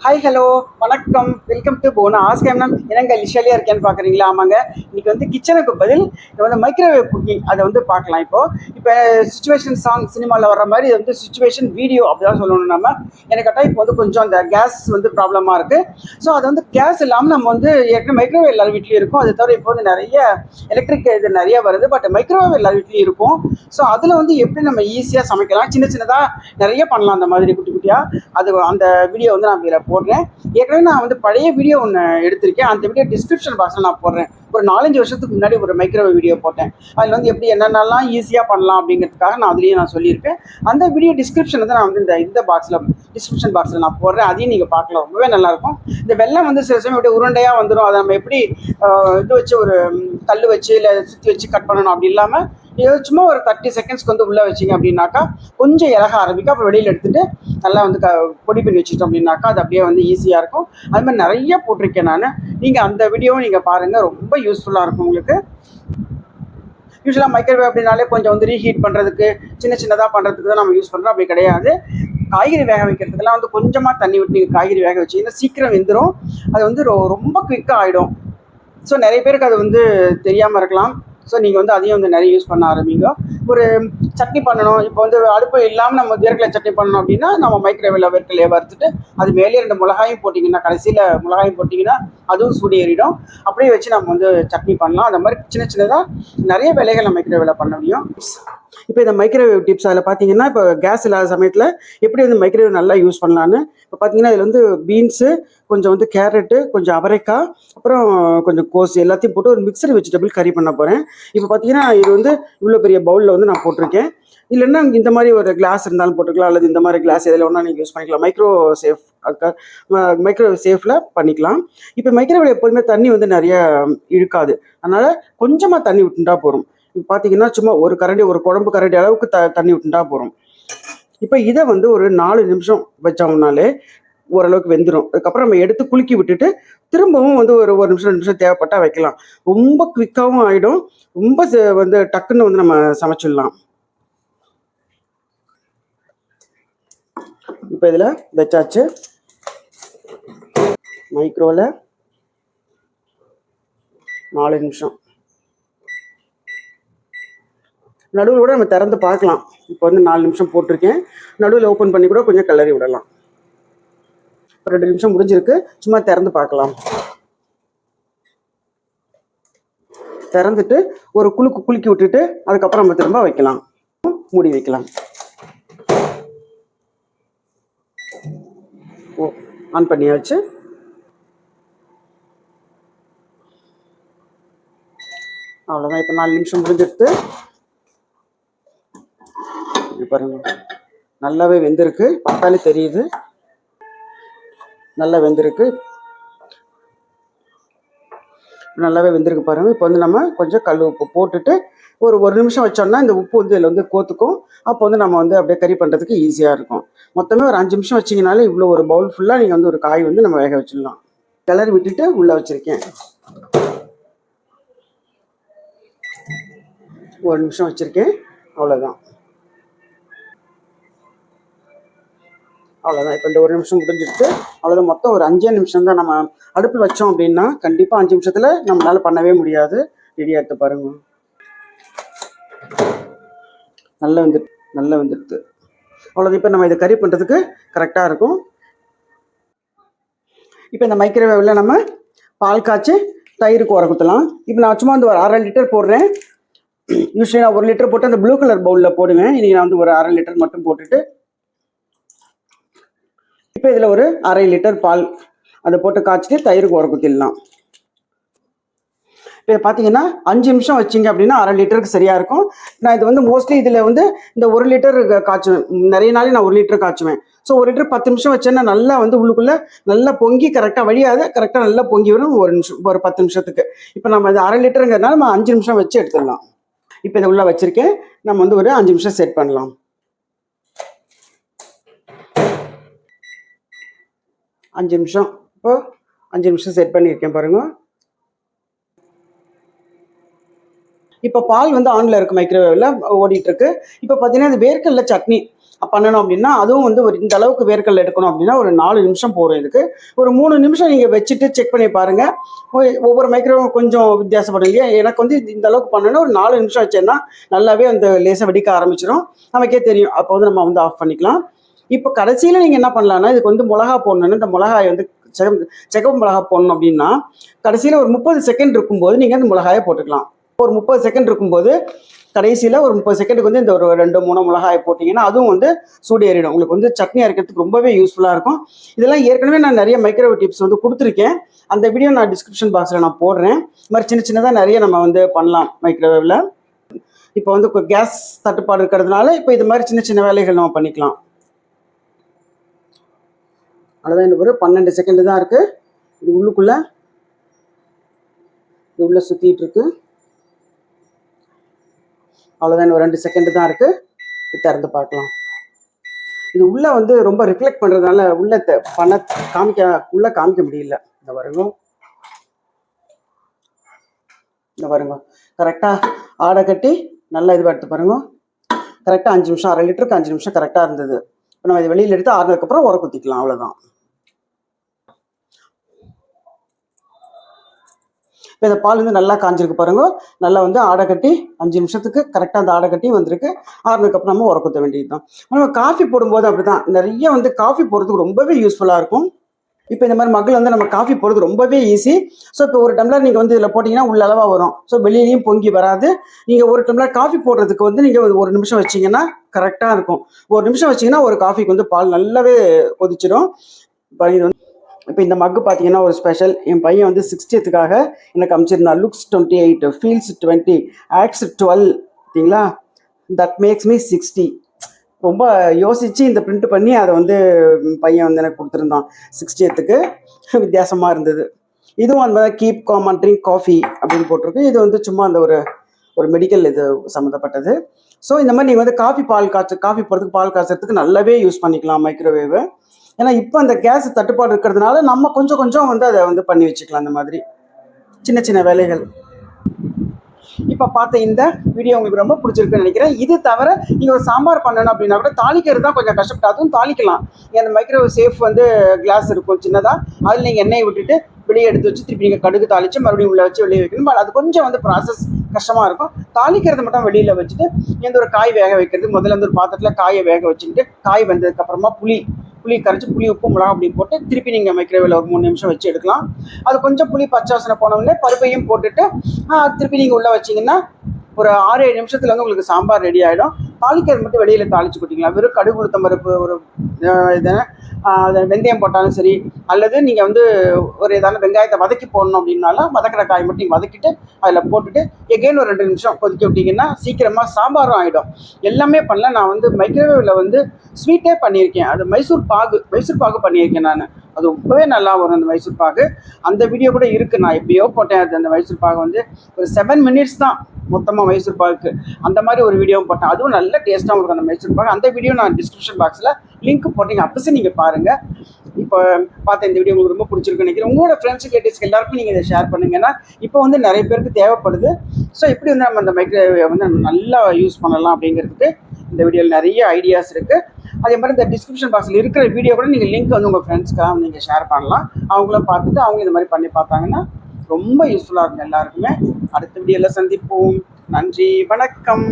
Hi hello வணக்கம் welcome to போனா ஆஸ்கேம் ma'am என்னங்க லிஷாலியாக இருக்கேன்னு பார்க்குறீங்களா? ஆமாங்க. இன்னைக்கு வந்து கிச்சனுக்கு பதில் இது வந்து மைக்ரோவேவ் குக்கிங் அதை வந்து பார்க்கலாம். இப்போ சுச்சுவேஷன் சாங் சினிமாவில் வர்ற மாதிரி இது வந்து சுச்சுவேஷன் வீடியோ அப்படிதான் சொல்லணும் நம்ம. எனக்கு கரெக்டாக இப்போ வந்து கொஞ்சம் அந்த கேஸ் வந்து ப்ராப்ளமாக இருக்குது. ஸோ அது வந்து கேஸ் இல்லாமல் நம்ம வந்து ஏற்கனவே மைக்ரோவேவ் எல்லார் வீட்லேயும் இருக்கும். அது தவிர இப்போ வந்து நிறைய எலக்ட்ரிக் இது நிறைய வருது. பட் மைக்ரோவேவ் எல்லார் வீட்லேயும் இருக்கும். ஸோ அதில் வந்து எப்படி நம்ம ஈஸியாக சமைக்கலாம், சின்ன சின்னதாக நிறைய பண்ணலாம் அந்த மாதிரி குட்டி குட்டியாக. அது அந்த வீடியோ வந்து நான் இதில் போடுறேன். ஏற்கனவே நான் வந்து பழைய வீடியோ ஒன்று எடுத்திருக்கேன். அந்த வீடியோ டிஸ்கிரிப்ஷன் பாக்ஸில் நான் போடுறேன். ஒரு 4-5 வருஷத்துக்கு முன்னாடி ஒரு மைக்ரோவேவ் வீடியோ போட்டேன். அதில் வந்து எப்படி என்னென்னலாம் ஈஸியாக பண்ணலாம் அப்படிங்கிறதுக்காக நான் அதுலேயும் நான் சொல்லியிருக்கேன். அந்த வீடியோ டிஸ்கிரிப்ஷன் வந்து நான் வந்து இந்த பாக்ஸில் டிஸ்கிரிப்ஷன் பாக்ஸில் நான் போடுறேன். அதையும் நீங்கள் பார்க்கலாம், ரொம்பவே நல்லாயிருக்கும். இந்த வெள்ளம் வந்து சில சமயம் அப்படியே உருண்டையாக வந்துடும். அதை நம்ம எப்படி இது வச்சு ஒரு கல் வச்சு இல்லை சுற்றி வச்சு கட் பண்ணணும் அப்படி இல்லாமல் இது சும்மா ஒரு 30 செகண்ட்ஸ்க்கு வந்து உள்ளே வச்சிங்க அப்படின்னாக்கா கொஞ்சம் இலக ஆரம்பிக்கும். அப்புறம் வெளியில் எடுத்துகிட்டு நல்லா வந்து பொடி பண்ணி வச்சுட்டோம் அப்படின்னாக்கா அது அப்படியே வந்து ஈஸியாக இருக்கும். அது மாதிரி நிறைய போட்டிருக்கேன் நான். நீங்கள் அந்த வீடியோவும் நீங்கள் பாருங்கள், ரொம்ப யூஸ்ஃபுல்லாக இருக்கும் உங்களுக்கு. யூஸ்வலாக மைக்ரோவேவ் அப்படின்னாலே கொஞ்சம் வந்து ரீஹீட் பண்ணுறதுக்கு சின்ன சின்னதாக பண்ணுறதுக்கு தான் நம்ம யூஸ் பண்ணுறோம். அப்படி கிடையாது. காய்கறி வேக வைக்கிறதுக்கெல்லாம் வந்து கொஞ்சமாக தண்ணி விட்டு நீங்கள் காய்கறி வேக வச்சிங்கன்னா சீக்கிரம் வெந்துடும். அது வந்து ரொம்ப குயிக்காக ஆகிடும். ஸோ நிறைய பேருக்கு அது வந்து தெரியாமல் இருக்கலாம். ஸோ நீங்கள் வந்து அதையும் வந்து நிறைய யூஸ் பண்ண ஆரம்பிங்க. ஒரு சட்னி பண்ணணும், இப்போ வந்து அடுப்பு இல்லாமல் நம்ம வேர்க்கடலை சட்னி பண்ணணும் அப்படின்னா நம்ம மைக்ரோவேவில் வேர்க்கடலையை வறுத்துட்டு அது மேலே 2 மிளகாயும் போட்டிங்கன்னா, கடைசியில் மிளகாயும் போட்டிங்கன்னா அதுவும் சூடு ஏறிடும். அப்படியே வச்சு நம்ம வந்து சட்னி பண்ணலாம். அந்த மாதிரி சின்ன சின்னதாக நிறைய வேலைகள் நம்ம மைக்ரோவேவில் பண்ண முடியும். இப்போ இந்த மைக்ரோவேவ் டிப்ஸ் அதில் பார்த்தீங்கன்னா, இப்போ கேஸ் இல்லாத சமயத்தில் எப்படி வந்து மைக்ரோவேவ் நல்லா யூஸ் பண்ணலான்னு இப்போ பார்த்தீங்கன்னா, இதில் வந்து பீன்ஸு, கொஞ்சம் வந்து கேரட்டு, கொஞ்சம் அவரைக்காய், அப்புறம் கொஞ்சம் கோஸ் எல்லாத்தையும் போட்டு ஒரு மிக்சர் வெஜிடபிள் கறி பண்ண போகிறேன். இப்போ பார்த்தீங்கன்னா, இது வந்து இவ்வளோ பெரிய பவுலில் வந்து நான் போட்டிருக்கேன். இல்லைன்னா இந்த மாதிரி ஒரு கிளாஸ் இருந்தாலும் போட்டுக்கலாம், அல்லது இந்த மாதிரி கிளாஸ் எதில் ஒன்றா நீங்கள் யூஸ் பண்ணிக்கலாம். மைக்ரோவேவ் சேஃபில் பண்ணிக்கலாம். இப்போ மைக்ரோவேவ் எப்போதுமே தண்ணி வந்து நிறைய இழுக்காது. அதனால் கொஞ்சமாக தண்ணி விட்டுட்டா போதும். இப்போ பார்த்தீங்கன்னா, சும்மா ஒரு கரண்டி, ஒரு குழம்பு கரண்டி அளவுக்கு தண்ணி விட்டுட்டா போதும். இப்போ இதை வந்து ஒரு 4 நிமிஷம் வச்சோம்னாலே ஓரளவுக்கு வெந்துடும். அதுக்கப்புறம் நம்ம எடுத்து குலுக்கி விட்டுட்டு திரும்பவும் வந்து ஒரு 1 நிமிஷம் 2 நிமிஷம் தேவைப்பட்டால் வைக்கலாம். ரொம்ப குவிக்காகவும் ஆகிடும். ரொம்ப வந்து டக்குன்னு வந்து நம்ம சமைச்சிடலாம். இப்போ இதில் வச்சாச்சு. மைக்ரோவில் 4 நிமிஷம். நடுவில் கூட நம்ம திறந்து பார்க்கலாம். இப்போ வந்து 4 நிமிஷம் போட்டிருக்கேன். நடுவில் ஓப்பன் பண்ணி கூட கொஞ்சம் கிளறி விடலாம். 2 நிமிஷம் முடிஞ்சிருக்கு. சும்மா திறந்து பார்க்கலாம். திறந்துட்டு ஒரு குலுக்கி விட்டுட்டு அதுக்கப்புறம் நம்ம திரும்ப வைக்கலாம், மூடி வைக்கலாம். ஆன் பண்ணியாச்சு. அவ்வளோதான். இப்போ 4 நிமிஷம் முடிஞ்சிடுது. பாருங்க, நல்லாவே வெந்திருக்கு. பார்த்தாலே தெரியுது நல்லா வெந்திருக்கு. நல்லாவே வெந்திருக்கு பாருங்கள். இப்போ வந்து நம்ம கொஞ்சம் கல் உப்பு போட்டுட்டு ஒரு நிமிஷம் வச்சோம்னா இந்த உப்பு வந்து இதில் வந்து கோத்துக்கும். அப்போ வந்து நம்ம வந்து அப்படியே கறி பண்ணுறதுக்கு ஈஸியாக இருக்கும். மொத்தமே ஒரு 5 நிமிஷம் வச்சிங்கனாலே இவ்வளோ ஒரு பவுல் ஃபுல்லாக நீங்கள் வந்து ஒரு காய் வந்து நம்ம வேக வச்சிடலாம். கிளறி விட்டுட்டு உள்ளே வச்சுருக்கேன். 1 நிமிஷம் வச்சுருக்கேன். அவ்வளோதான். இப்போ இந்த 1 நிமிஷம் முடிஞ்சிட்டு அவ்வளோதான். மொத்தம் ஒரு 5 நிமிஷம் தான். நம்ம அடுப்பில் வச்சோம் அப்படின்னா கண்டிப்பாக 5 நிமிஷத்தில் நம்மளால் பண்ணவே முடியாது. ரெடியாக எடுத்து பாருங்க. நல்லா வந்துடுது. அவ்வளோதான். இப்போ நம்ம இதை கறி பண்ணுறதுக்கு கரெக்டாக இருக்கும். இப்போ இந்த மைக்ரோவேவில் நம்ம பால் காய்ச்சி தயிருக்கு உர குத்தலாம். இப்போ நான் சும்மா வந்து ஒரு 1/2 லிட்டர் போடுறேன். யூஸ்வலி நான் 1 லிட்டர் போட்டு அந்த ப்ளூ கலர் பவுலில் போடுவேன். இன்றைக்கி நான் வந்து ஒரு 1/2 லிட்டர் மட்டும் போட்டுட்டு இப்போ இதில் ஒரு 1/2 லிட்டர் பால் அதை போட்டு காய்ச்சிட்டு தயிருக்கு உர குத்திடலாம். இப்போ பார்த்தீங்கன்னா 5 நிமிஷம் வச்சிங்க அப்படின்னா 1/2 லிட்டருக்கு சரியாக இருக்கும். நான் இது வந்து மோஸ்ட்லி இதில் வந்து இந்த 1 லிட்டர் காய்ச்சுவேன். நிறைய நாள் நான் 1 லிட்டர் காய்ச்சுவேன். ஸோ 1 லிட்டர் 10 நிமிஷம் வச்சேன்னா நல்லா வந்து உள்ளுக்குள்ளே நல்லா பொங்கி கரெக்டாக நல்லா பொங்கி வரும். ஒரு 10 நிமிஷத்துக்கு. இப்போ நம்ம இது 1/2 லிட்டருங்கிறதுனால நம்ம 5 நிமிஷம் வச்சு எடுத்துடலாம். இப்போ இதை உள்ளே வச்சுருக்கேன். நம்ம வந்து ஒரு 5 நிமிஷம் செட் பண்ணலாம். 5 நிமிஷம். இப்போ 5 நிமிஷம் செட் பண்ணியிருக்கேன் பாருங்கள். இப்போ பால் வந்து ஆனில் இருக்குது, மைக்ரோவேவில் ஓடிட்டுருக்கு. இப்போ பார்த்தீங்கன்னா இது வேர்க்கடலை சட்னி பண்ணணும் அப்படின்னா அதுவும் வந்து ஒரு இந்த அளவுக்கு வேர்க்கடலை எடுக்கணும் அப்படின்னா ஒரு 4 நிமிஷம் போகும். இதுக்கு ஒரு 3 நிமிஷம் நீங்கள் வச்சுட்டு செக் பண்ணி பாருங்கள். ஒவ்வொரு மைக்ரோவேவ் கொஞ்சம் வித்தியாசப்படும் இல்லையா? எனக்கு வந்து இந்த அளவுக்கு பண்ணணும்னா ஒரு 4 நிமிஷம் வச்சேன்னா நல்லாவே அந்த லேசாக வெடிக்க ஆரம்பிச்சிடும், நமக்கே தெரியும். அப்போ வந்து நம்ம வந்து ஆஃப் பண்ணிக்கலாம். இப்போ கடைசியில் நீங்கள் என்ன பண்ணலான்னா, இதுக்கு வந்து மிளகா போடணுன்னு, இந்த மிளகாயை வந்து சிகப்பு மிளகா போடணும் அப்படின்னா கடைசியில் ஒரு 30 செகண்ட் இருக்கும்போது நீங்கள் அந்த மிளகாயை போட்டுக்கலாம். ஒரு 30 செகண்ட் இருக்கும்போது கடைசியில் ஒரு 30 செகண்டுக்கு வந்து இந்த ஒரு 2-3 மிளகாயை போட்டிங்கன்னா அதுவும் வந்து சூடு ஏறிடும். உங்களுக்கு வந்து சட்னி அரைக்கிறதுக்கு ரொம்பவே யூஸ்ஃபுல்லாக இருக்கும். இதெல்லாம் ஏற்கனவே நான் நிறைய மைக்ரோவேவ் டிப்ஸ் வந்து கொடுத்துருக்கேன். அந்த வீடியோ நான் டிஸ்கிரிப்ஷன் பாக்ஸில் நான் போடுறேன். இது மாதிரி சின்ன சின்னதாக நிறைய நம்ம வந்து பண்ணலாம் மைக்ரோவேவில். இப்போ வந்து கேஸ் தட்டுப்பாடு இருக்கிறதுனால இப்போ இது மாதிரி சின்ன சின்ன வேலைகள் நம்ம பண்ணிக்கலாம். அவ்வளோதான். இன்னும் ஒரு 12 செகண்டு தான் இருக்குது. இது உள்ளுக்குள்ளே இது உள்ளே சுற்றிட்டு இருக்கு. அவ்வளோதான். இன்னும் 2 செகண்டு தான் இருக்குது. திறந்து பார்க்கலாம். இது உள்ளே வந்து ரொம்ப ரிஃப்ளெக்ட் பண்ணுறதுனால உள்ளே உள்ளே காமிக்க முடியல. இந்த பாருங்க கரெக்டாக ஆடை கட்டி நல்லா இது எடுத்து பாருங்க. கரெக்டாக 5 நிமிஷம், 1/2 லிட்டருக்கு 5 நிமிஷம் கரெக்டாக இருந்தது. இப்போ நம்ம இது வெளியில் எடுத்து ஆறுனதுக்கப்புறம் உர குத்திக்கலாம். அவ்வளோதான். இப்போ இந்த பால் வந்து நல்லா காஞ்சிருக்கு பாருங்க. நல்லா வந்து ஆடை கட்டி 5 நிமிஷத்துக்கு கரெக்டாக அந்த ஆடை கட்டி வந்திருக்கு. ஆறுனதுக்கப்புறம் நம்ம உர குத்த வேண்டியது தான். நம்ம காஃபி போடும்போது அப்படி தான் நிறைய வந்து காஃபி போடுறதுக்கு ரொம்பவே யூஸ்ஃபுல்லாக இருக்கும். இப்போ இந்த மாதிரி மகள் வந்து நம்ம காஃபி போடுறது ரொம்பவே ஈஸி. ஸோ இப்போ ஒரு டம்ளர் நீங்கள் வந்து இதில் போட்டிங்கன்னா உள்ள அளவாக வரும். ஸோ வெளியிலையும் பொங்கி வராது. நீங்கள் ஒரு டம்ளர் காஃபி போடுறதுக்கு வந்து நீங்கள் 1 நிமிஷம் வச்சிங்கன்னா கரெக்டாக இருக்கும். 1 நிமிஷம் வச்சிங்கன்னா ஒரு காஃபிக்கு வந்து பால் நல்லாவே கொதிச்சிடும். இது வந்து இப்போ இந்த மக்கு பார்த்தீங்கன்னா ஒரு ஸ்பெஷல். என் பையன் வந்து 60th எனக்கு அமைச்சிருந்தான். Looks 28, feels 20, acts 12. பார்த்தீங்களா? That makes me 60. ரொம்ப யோசித்து இந்த பிரிண்ட் பண்ணி அதை வந்து பையன் வந்து எனக்கு கொடுத்துருந்தான் 60th. வித்தியாசமாக இருந்தது. இதுவும் அந்த மாதிரி keep com and drink coffee அப்படின்னு போட்டிருக்கு. இது வந்து சும்மா அந்த ஒரு மெடிக்கல் இது சம்மந்தப்பட்டது. ஸோ இந்த மாதிரி நீங்கள் வந்து காஃபி போடுறதுக்கு பால் காய்ச்சறதுக்கு நல்லாவே யூஸ் பண்ணிக்கலாம் மைக்ரோவேவு. ஏன்னா இப்போ அந்த கேஸ் தட்டுப்பாடு இருக்கிறதுனால நம்ம கொஞ்சம் கொஞ்சம் வந்து அதை வந்து பண்ணி வச்சுக்கலாம். அந்த மாதிரி சின்ன சின்ன வேலைகள். இப்போ பார்த்த இந்த வீடியோ உங்களுக்கு ரொம்ப பிடிச்சிருக்குன்னு நினைக்கிறேன். இது தவிர நீங்கள் ஒரு சாம்பார் பண்ணணும் அப்படின்னா கூட தாளிக்கிறது தான் கொஞ்சம் கஷ்டப்பட்டு, அதுவும் தாளிக்கலாம். அந்த மைக்ரோவேவ் சேஃப் வந்து கிளாஸ் இருக்கும் சின்னதாக, அதில் நீங்கள் எண்ணெயை விட்டுட்டு வெளியே எடுத்து வச்சு திருப்பி நீங்கள் கடுகு தாளித்து மறுபடியும் உள்ளே வச்சு வெளியே வைக்கணும். அது கொஞ்சம் வந்து ப்ராசஸ் கஷ்டமாக இருக்கும். தாளிக்கிறது மட்டும் வெளியில் வச்சுட்டு எந்த ஒரு காய் வேக வைக்கிறது முதல்ல வந்து ஒரு பாத்திரத்தில் காயை வேக வச்சுக்கிட்டு காய் வந்ததுக்கப்புறமா புளி கரைச்சி புளி உப்பு மிளகா அப்படி போட்டு திருப்பி நீங்கள் மைக்ரோவேவில் ஒரு 3 நிமிஷம் வச்சு எடுக்கலாம். அது கொஞ்சம் புளி பச்சை வாசனை போனவுடனே பருப்பையும் போட்டுட்டு திருப்பி நீங்கள் உள்ளே வச்சிங்கன்னா ஒரு 6-7 நிமிஷத்தில் வந்து உங்களுக்கு சாம்பார் ரெடி ஆகிடும். தாளிக்கிறது மட்டும் வெளியில் தாளித்து கொட்டிக்கலாம். வெறும் கடுகு உளுத்தம் பருப்பு ஒரு வெந்தயம் போட்டாலும் சரி, அல்லது நீங்கள் வந்து ஒரு ஏதாவது வெங்காயத்தை வதக்கி போடணும் அப்படின்னாலும் வதக்கிற காய் மட்டும் நீங்கள் வதக்கிட்டு அதில் போட்டுட்டு எகெயின் ஒரு 2 நிமிஷம் கொதிக்க விட்டிங்கன்னா சீக்கிரமாக சாம்பாரும் ஆகிடும். எல்லாமே பண்ணல. நான் வந்து மைக்ரோவேவில் வந்து ஸ்வீட்டே பண்ணியிருக்கேன். அது மைசூர் பாகு பண்ணியிருக்கேன் நான். அது ரொம்பவே நல்லா வரும் அந்த மைசூர் பாகு. அந்த வீடியோ கூட இருக்குது. நான் எப்படியோ போட்டேன். அது அந்த மைசூர் பாகு வந்து ஒரு 7 மினிட்ஸ் தான் மொத்தமாக மைசூர் பாகுக்கு. அந்த மாதிரி ஒரு வீடியோவும் போட்டேன். அதுவும் நல்ல டேஸ்ட்டாகவும் இருக்கும் அந்த மைசூர் பாகு. அந்த வீடியோ நான் டிஸ்கிரிப்ஷன் பாக்ஸில் லிங்க் போட்டீங்க, அப்போ நீங்கள் பாருங்கள். இப்போ பார்த்த இந்த வீடியோ உங்களுக்கு ரொம்ப பிடிச்சிருக்குன்னு நினைக்கிறேன். உங்களோட ஃப்ரெண்ட்ஸ் ரிலேட்டிவ்ஸ்க்கு எல்லாருக்கும் நீங்கள் இதை ஷேர் பண்ணுங்கன்னா இப்போ வந்து நிறைய பேருக்கு தேவைப்படுது. ஸோ எப்படி வந்து நம்ம அந்த மைக்ரோவேவ் வந்து நம்ம நல்லா யூஸ் பண்ணலாம் அப்படிங்கிறதுக்கு இந்த வீடியோவில் நிறைய ஐடியாஸ் இருக்குது. அதே மாதிரி இந்த டிஸ்கிரிப்ஷன் பாக்ஸில் இருக்கிற வீடியோ கூட நீங்கள் லிங்க் வந்து உங்கள் ஃப்ரெண்ட்ஸ்க்கெல்லாம் நீங்கள் ஷேர் பண்ணலாம். அவங்களும் பார்த்துட்டு அவங்க இந்த மாதிரி பண்ணி பார்த்தாங்கன்னா ரொம்ப யூஸ்ஃபுல்லாக இருக்கும் எல்லாருக்குமே. அடுத்த வீடியோவில் சந்திப்போம். நன்றி, வணக்கம்.